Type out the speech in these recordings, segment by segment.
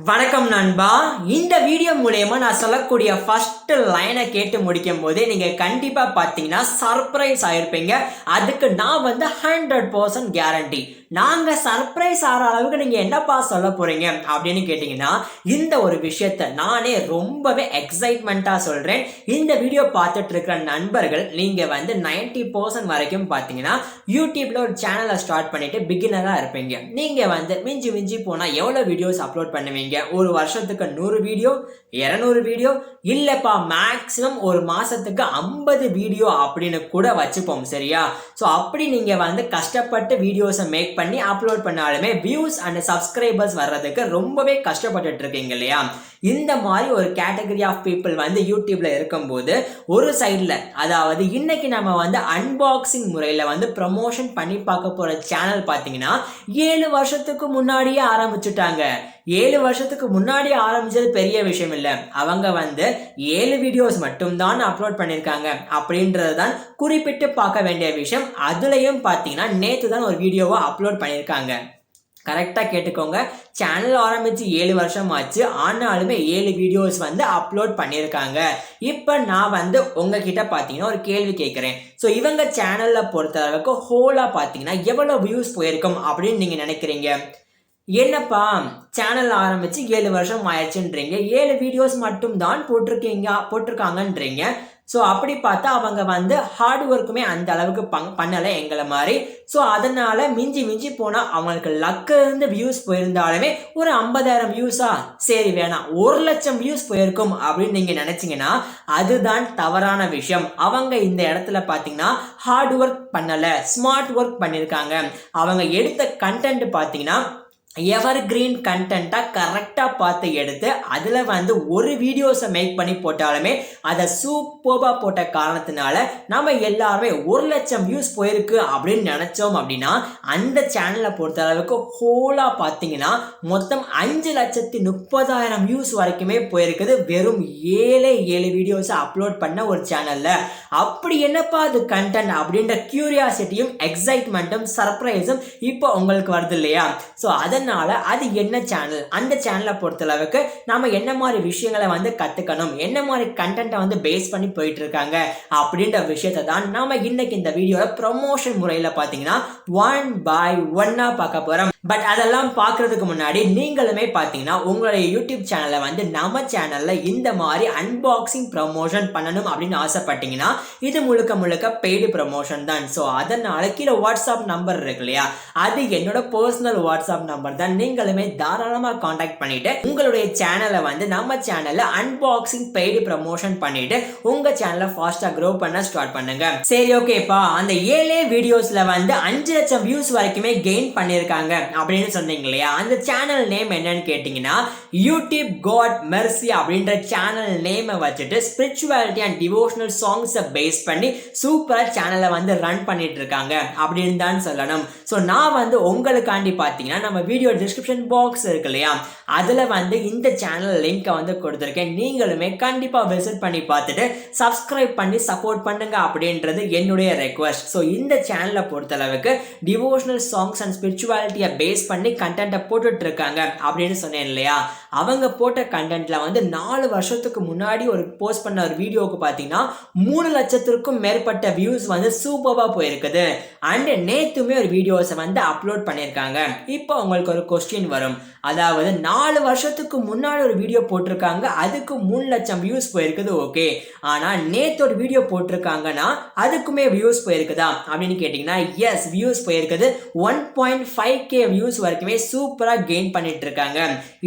வணக்கம் நண்பா. இந்த வீடியோ மூலயமா நான் சொல்லக்கூடிய ஃபர்ஸ்ட் லைனை கேட்டு முடிக்கும் போதே நீங்க கண்டிப்பா பாத்தீங்கன்னா சர்ப்ரைஸ் ஆயிருப்பீங்க. அதுக்கு நான் 100% கேரண்டி. நாங்க சர்ப்ரைஸ் ஆகிற அளவுக்கு நீங்க என்னப்பா சொல்ல போறீங்க அப்படின்னு கேட்டீங்கன்னா, இந்த ஒரு விஷயத்த நானே ரொம்பவே எக்ஸைட்மெண்டா சொல்றேன். இந்த வீடியோ பார்த்துட்டு இருக்கிற நண்பர்கள் நீங்க 90% வரைக்கும் பாத்தீங்கன்னா யூடியூப்ல ஒரு சேனலை ஸ்டார்ட் பண்ணிட்டு பிகினரா இருப்பீங்க. நீங்க மிஞ்சி மிஞ்சி போனா எவ்வளவு வீடியோஸ் அப்லோட் பண்ணுவீங்க? ஒரு வருஷத்துக்கு 100 வீடியோ, 200 வீடியோ, இல்லப்பா மேக்ஸிமம் ஒரு மாசத்துக்கு 50 வீடியோ அப்படின்னு கூட வச்சுப்போம். சரியா? சோ அப்படி நீங்க கஷ்டப்பட்டு வீடியோஸை மேக் பண்ணி அப்லோட் பண்ணாலுமே வியூஸ் அண்ட் சப்ஸ்கிரைபர்ஸ் வர்றதுக்கு ரொம்பவே கஷ்டப்பட்டுட்டு இருக்கீங்க இல்லையா? இந்த மாதிரி ஒரு கேட்டகரி ஆஃப் பீப்புள் யூடியூப்ல இருக்கும்போது ஒரு சைட்ல, அதாவது இன்னைக்கு நம்ம அன்பாக்சிங் முறையில ப்ரமோஷன் பண்ணி பார்க்க போற சேனல் பாத்தீங்கன்னா 7 வருஷத்துக்கு முன்னாடியே ஆரம்பிச்சுட்டாங்க. 7 வருஷத்துக்கு முன்னாடி ஆரம்பிச்சது பெரிய விஷயம் இல்ல. அவங்க 7 வீடியோஸ் மட்டும்தான் அப்லோட் பண்ணிருக்காங்க அப்படின்றதுதான் குறிப்பிட்டு பார்க்க வேண்டிய விஷயம். அதுலயும் பாத்தீங்கன்னா நேத்து தான் ஒரு வீடியோவை அப்லோட் பண்ணிருக்காங்க. கரெக்டா கேட்டுக்கோங்க. சேனல் ஆரம்பிச்சு 7 வருஷம் ஆச்சு. ஆனாலுமே 7 வீடியோஸ் அப்லோட் பண்ணியிருக்காங்க. இப்ப நான் உங்ககிட்ட பாத்தீங்கன்னா ஒரு கேள்வி கேட்கிறேன். ஸோ இவங்க சேனல்ல பொறுத்த அளவுக்கு ஹோலா பாத்தீங்கன்னா எவ்வளவு வியூஸ் போயிருக்கும் அப்படின்னு நீங்க நினைக்கிறீங்க? என்னப்பா சேனல் ஆரம்பிச்சு 7 வருஷம் ஆயிடுச்சுன்றீங்க, 7 வீடியோஸ் மட்டும் தான் போட்டிருக்காங்கன்றீங்க. ஸோ அப்படி பார்த்தா அவங்க ஹார்ட் ஒர்க்குமே அந்த அளவுக்கு பண்ணலை எங்களை மாதிரி. ஸோ அதனால மிஞ்சி மிஞ்சி போனால் அவங்களுக்கு லக்கு இருந்து வியூஸ் போயிருந்தாலுமே ஒரு 50,000 வியூஸா, சரி வேணாம் 1,00,000 வியூஸ் போயிருக்கும் அப்படின்னு நீங்கள் நினச்சிங்கன்னா அதுதான் தவறான விஷயம். அவங்க இந்த இடத்துல பார்த்தீங்கன்னா ஹார்ட் ஒர்க் பண்ணலை, ஸ்மார்ட் ஒர்க் பண்ணியிருக்காங்க. அவங்க எடுத்த கண்டென்ட் பார்த்தீங்கன்னா evergreen கண்டென்ட்டா கரெக்டா பார்த்து எடுத்து அதுல ஒரு வீடியோஸை மேக் பண்ணி போட்டாலுமே அதை சூப்பர்பா போட்ட காரணத்தினால நம்ம எல்லாருமே 1,00,000 வியூஸ் போயிருக்கு அப்படின்னு நினைச்சோம். அப்படின்னா அந்த சேனலை பொறுத்த அளவுக்கு ஹோலா பார்த்தீங்கன்னா மொத்தம் 5,30,000 வியூஸ் வரைக்குமே போயிருக்குது. வெறும் 7 வீடியோஸ் அப்லோட் பண்ண ஒரு சேனல்ல. அப்படி என்னப்பா அது கண்டென்ட் அப்படின்ற கியூரியாசிட்டியும் எக்ஸைட்மெண்ட்டும் சர்ப்ரைஸும் இப்போ உங்களுக்கு வருது இல்லையா? ஸோ அதனால அது என்ன சேனல், அந்த சேனலை பொறுத்த அளவுக்கு நாம என்ன மாதிரி விஷயங்களை கத்துக்கணும், என்ன மாதிரி கண்டென்ட்டை பேஸ் பண்ணி போயிட்டு இருக்காங்க அப்படின்ற விஷயத்தை தான் நாம இன்னைக்கு இந்த வீடியோல ப்ரமோஷன் முறையில பாத்தீங்கன்னா 1 by 1 பார்க்க போறோம். பட் அதெல்லாம் பார்க்கறதுக்கு முன்னாடி நீங்களுமே பார்த்தீங்கன்னா உங்களுடைய யூடியூப் சேனலை நம்ம சேனல்ல இந்த மாதிரி அன்பாக்சிங் ப்ரமோஷன் பண்ணணும் அப்படின்னு ஆசைப்பட்டீங்கன்னா இது முழுக்க முழுக்க பெய்டு ப்ரமோஷன் தான். ஸோ அதனால கீழே வாட்ஸ்அப் நம்பர் இருக்கு இல்லையா, அது என்னோட பர்சனல் வாட்ஸ்அப் நம்பர் தான். நீங்களுமே தாராளமாக கான்டாக்ட் பண்ணிட்டு உங்களுடைய சேனலை நம்ம சேனல்ல அன்பாக்சிங் பெய்டு ப்ரமோஷன் பண்ணிட்டு உங்க சேனலை ஃபாஸ்டா க்ரோ பண்ண ஸ்டார்ட் பண்ணுங்க. சரி ஓகேப்பா, அந்த 7 வீடியோஸ்ல 5,00,000 வியூஸ் வரைக்குமே கெயின் பண்ணியிருக்காங்க அப்படின்னு சொன்னீங்க இல்லையா, அந்த சேனல் நேம் என்னன்னு கேட்டீங்கன்னா யூடியூப் காட் மெர்சி அப்படின்ற சேனல் நேமை வச்சுட்டு ஸ்பிரிச்சுவாலிட்டி அண்ட் டிவோஷனல் சாங்ஸை பேஸ் பண்ணி சூப்பரா சேனலை ரன் பண்ணிட்டு இருக்காங்க அப்படின்னு தான் சொல்லணும். ஸோ நான் உங்களுக்காண்டி பார்த்தீங்கன்னா நம்ம வீடியோ டிஸ்கிரிப்ஷன் பாக்ஸ் இருக்கு இல்லையா, அதுல இந்த சேனல் லிங்கை கொடுத்துருக்கேன். நீங்களுமே கண்டிப்பா விசிட் பண்ணி பார்த்துட்டு சப்ஸ்கிரைப் பண்ணி சப்போர்ட் பண்ணுங்க அப்படின்றது என்னுடைய ரெக்வஸ்ட். ஸோ இந்த சேனலை பொறுத்தளவுக்கு டிவோஷனல் சாங்ஸ் அண்ட் ஸ்பிரிச்சுவாலிட்டியை பேஸ் பண்ணி கண்டென்ட்டை போட்டுட்டு இருக்காங்க அப்படின்னு சொன்னேன் இல்லையா. அவங்க போட்ட கண்டென்ட்ல 4 வருஷத்துக்கு முன்னாடி ஒரு போஸ்ட் பண்ண ஒரு வீடியோவுக்கு பார்த்தீங்கன்னா 3 லட்சத்திற்கும் மேற்பட்ட வியூஸ் சூப்பரா போயிருக்குது. அண்ட் நேத்துமே ஒரு வீடியோஸை அப்லோட் பண்ணியிருக்காங்க. இப்போ உங்களுக்கு ஒரு கொஸ்டின் வரும், அதாவது 4 வருஷத்துக்கு முன்னாடி ஒரு வீடியோ போட்டிருக்காங்க, அதுக்கு 3 லட்சம் வியூஸ் போயிருக்குது. ஓகே, ஆனா நேத்து ஒரு வீடியோ போட்டிருக்காங்கன்னா அதுக்குமே வியூஸ் போயிருக்குதா அப்படின்னு கேட்டீங்கன்னா எஸ், வியூஸ் போயிருக்குது. 1.5k வியூஸ் வரைக்குமே சூப்பரா கெயின் பண்ணிட்டு இருக்காங்க.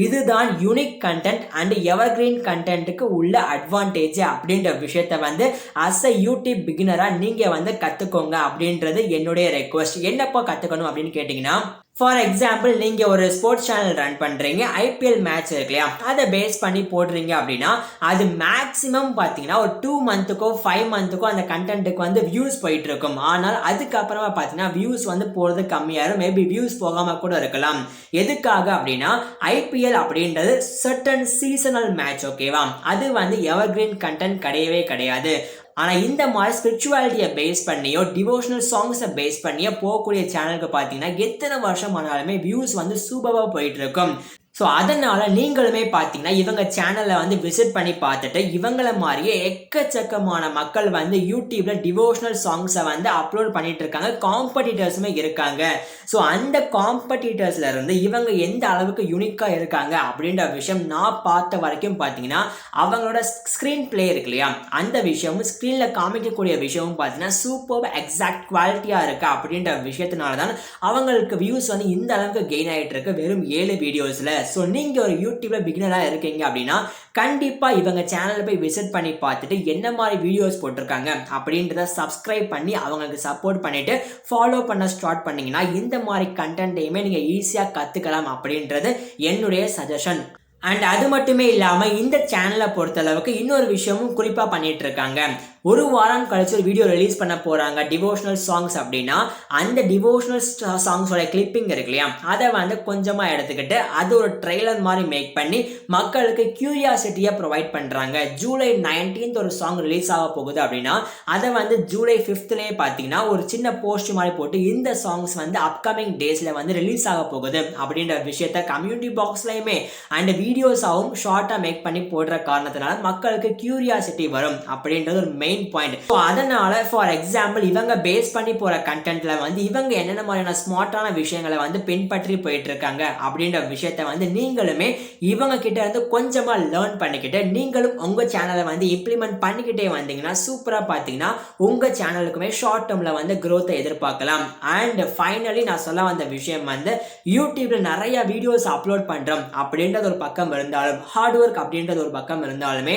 இதுதான் யூனிக் கண்டென்ட் அண்ட் எவர்கிரீன் கண்டென்ட்டுக்கு உள்ள அட்வான்டேஜ் அப்படின்ற விஷயத்த அஸ் அ யூடியூப் பிகினரா நீங்க கத்துக்கோங்க அப்படின்றது என்னுடைய ரெக்வஸ்ட். என்னப்பா கத்துக்கணும் அப்படின்னு கேட்டீங்கன்னா, ஃபார் எக்ஸாம்பிள் நீங்க ஒரு ஸ்போர்ட்ஸ் சேனல் ரன் பண்றீங்க, ஐபிஎல் மேட்ச் இருக்கு இல்லையா, அதை பேஸ் பண்ணி போடுறீங்க அப்படின்னா அது மேக்ஸிமம் பார்த்தீங்கன்னா ஒரு 2 மந்த்துக்கோ 5 மந்த்துக்கோ அந்த கண்டென்ட்டுக்கு வியூஸ் போயிட்டு இருக்கும். ஆனால் அதுக்கப்புறமா பார்த்தீங்கன்னா வியூஸ் போறது கம்மியாயிரும், மேபி வியூஸ் போகாம கூட இருக்கலாம். எதுக்காக அப்படின்னா ஐபிஎல் அப்படின்றது சர்டன் சீசனல் மேட்ச். ஓகேவா, அது எவர்கிரீன் கண்டென்ட் கிடையவே கிடையாது. ஆனா இந்த மாதிரி ஸ்பிரிச்சுவாலிட்டியை பேஸ் பண்ணியோ டிவோஷனல் சாங்ஸை பேஸ் பண்ணியோ போகக்கூடிய சேனலுக்கு பார்த்தீங்கன்னா எத்தனை வருஷம் ஆனாலுமே வியூஸ் சூப்பராக போயிட்டு இருக்கும். ஸோ அதனால நீங்களுமே பார்த்தீங்கன்னா இவங்க சேனலை வந்து விசிட் பண்ணி பார்த்துட்டு இவங்கள மாதிரியே எக்கச்சக்கமான மக்கள் வந்து யூடியூப்ல டிவோஷனல் சாங்ஸை வந்து அப்லோட் பண்ணிட்டு இருக்காங்க. காம்படிட்டர்ஸுமே இருக்காங்க. ஸோ அந்த காம்படிட்டர்ஸ்ல இருந்து இவங்க எந்த அளவுக்கு யூனிக்கா இருக்காங்க அப்படின்ற விஷயம் நான் பார்த்த வரைக்கும் பார்த்தீங்கன்னா அவங்களோட ஸ்க்ரீன் பிளே இருக்கு இல்லையா, அந்த விஷயமும் ஸ்க்ரீன்ல காமிக்கக்கூடிய விஷயமும் பார்த்தீங்கன்னா சூப்பர் எக்ஸாக்ட் குவாலிட்டியா இருக்கு அப்படின்ற விஷயத்தினால தான் அவங்களுக்கு வியூஸ் வந்து இந்த அளவுக்கு கெயின் ஆகிட்டு இருக்கு வெறும் 7 வீடியோஸ்ல. ஸோ நீங்க ஒரு யூடியூப்ல பிகினரா இருக்கீங்க அப்படின்னா கண்டிப்பா இவங்க சேனலை போய் விசிட் பண்ணி பார்த்துட்டு என்ன மாதிரி வீடியோஸ் போட்டிருக்காங்க அப்படின்றத சப்ஸ்கிரைப் பண்ணி அவங்களுக்கு சப்போர்ட் பண்ணிட்டு ஃபாலோ பண்ண ஸ்டார்ட் பண்ணீங்கன்னா இந்த மாதிரி கண்டென்ட்டையுமே நீங்க ஈஸியா கத்துக்கலாம் அப்படின்றது என்னுடைய சஜஷன். அண்ட் அது மட்டுமே இல்லாம இந்த சேனலை பொறுத்தளவுக்கு இன்னொரு விஷயமும் குறிப்பா பண்ணிட்டு இருக்காங்க. ஒரு வாரம் கழிச்சு ஒரு வீடியோ ரிலீஸ் பண்ண போறாங்க டிவோஷனல் சாங்ஸ் அப்படின்னா அந்த டிவோஷனல் சாங்ஸோட கிளிப்பிங் இருக்கு இல்லையா, அதை வந்து கொஞ்சமா எடுத்துக்கிட்டு அது ஒரு ட்ரெய்லர் மாதிரி மேக் பண்ணி மக்களுக்கு கியூரியாசிட்டியை ப்ரொவைட் பண்றாங்க. ஜூலை 19th ஒரு சாங் ரிலீஸ் ஆக போகுது அப்படின்னா அதை வந்து ஜூலை 5thலேயே பார்த்தீங்கன்னா ஒரு சின்ன போஸ்ட் மாதிரி போட்டு இந்த சாங்ஸ் வந்து அப்கமிங் டேஸ்ல வந்து ரிலீஸ் ஆக போகுது அப்படின்ற விஷயத்த கம்யூனிட்டி பாக்ஸ்லயுமே அண்ட் வீடியோஸாவும் ஷார்ட்டா மேக் பண்ணி போடுற காரணத்தினால மக்களுக்கு கியூரியாசிட்டி வரும் அப்படின்றது ஒரு மெயின் பாயிண்ட். ஸோ அதனால ஃபார் எக்ஸாம்பிள் இவங்க பேஸ் பண்ணி போற கண்டென்ட்ல வந்து இவங்க என்னென்ன மாதிரியான ஸ்மார்ட்டான விஷயங்களை வந்து பின்பற்றி போயிட்டு இருக்காங்க அப்படின்ற விஷயத்த வந்து நீங்களுமே இவங்க கிட்ட இருந்து கொஞ்சமா லேர்ன் பண்ணிக்கிட்டு நீங்களும் உங்க சேனலை வந்து இம்ப்ளிமெண்ட் பண்ணிக்கிட்டே வந்தீங்கன்னா சூப்பரா பார்த்தீங்கன்னா உங்க சேனலுக்குமே ஷார்ட் டேர்ம்ல வந்து growth எதிர்பார்க்கலாம். அண்ட் ஃபைனலி நான் சொல்ல வந்த விஷயம் வந்து யூடியூப்ல நிறைய வீடியோஸ் அப்லோட் பண்றோம் அப்படின்றது ஒரு பக்கம் இருந்தாலும் ஹார்ட் ஒர்க் அப்படின்றது ஒரு பக்கம் இருந்தாலுமே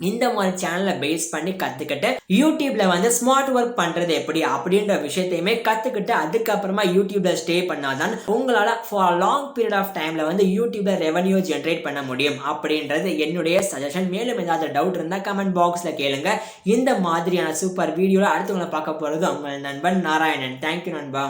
இந்த மாதிரி சேனலை பேஸ் பண்ணி கத்துக்கிட்டு யூடியூப்ல வந்து ஸ்மார்ட் ஒர்க் பண்றது எப்படி அப்படின்ற விஷயத்தையுமே கத்துக்கிட்டு அதுக்கப்புறமா யூடியூப்ல ஸ்டே பண்ணாதான் உங்களால ஃபார் லாங் பீரியட் ஆஃப் டைம்ல வந்து யூடியூப்ல ரெவன்யூ ஜென்ரேட் பண்ண முடியும் அப்படின்றது என்னுடைய சஜஷன். மேலும் ஏதாவது டவுட் இருந்தா கமெண்ட் பாக்ஸ்ல கேளுங்க. இந்த மாதிரியான சூப்பர் வீடியோல அடுத்தவங்களை பார்க்க போறது உங்கள் நண்பன் நாராயணன். தேங்க்யூ நண்பா.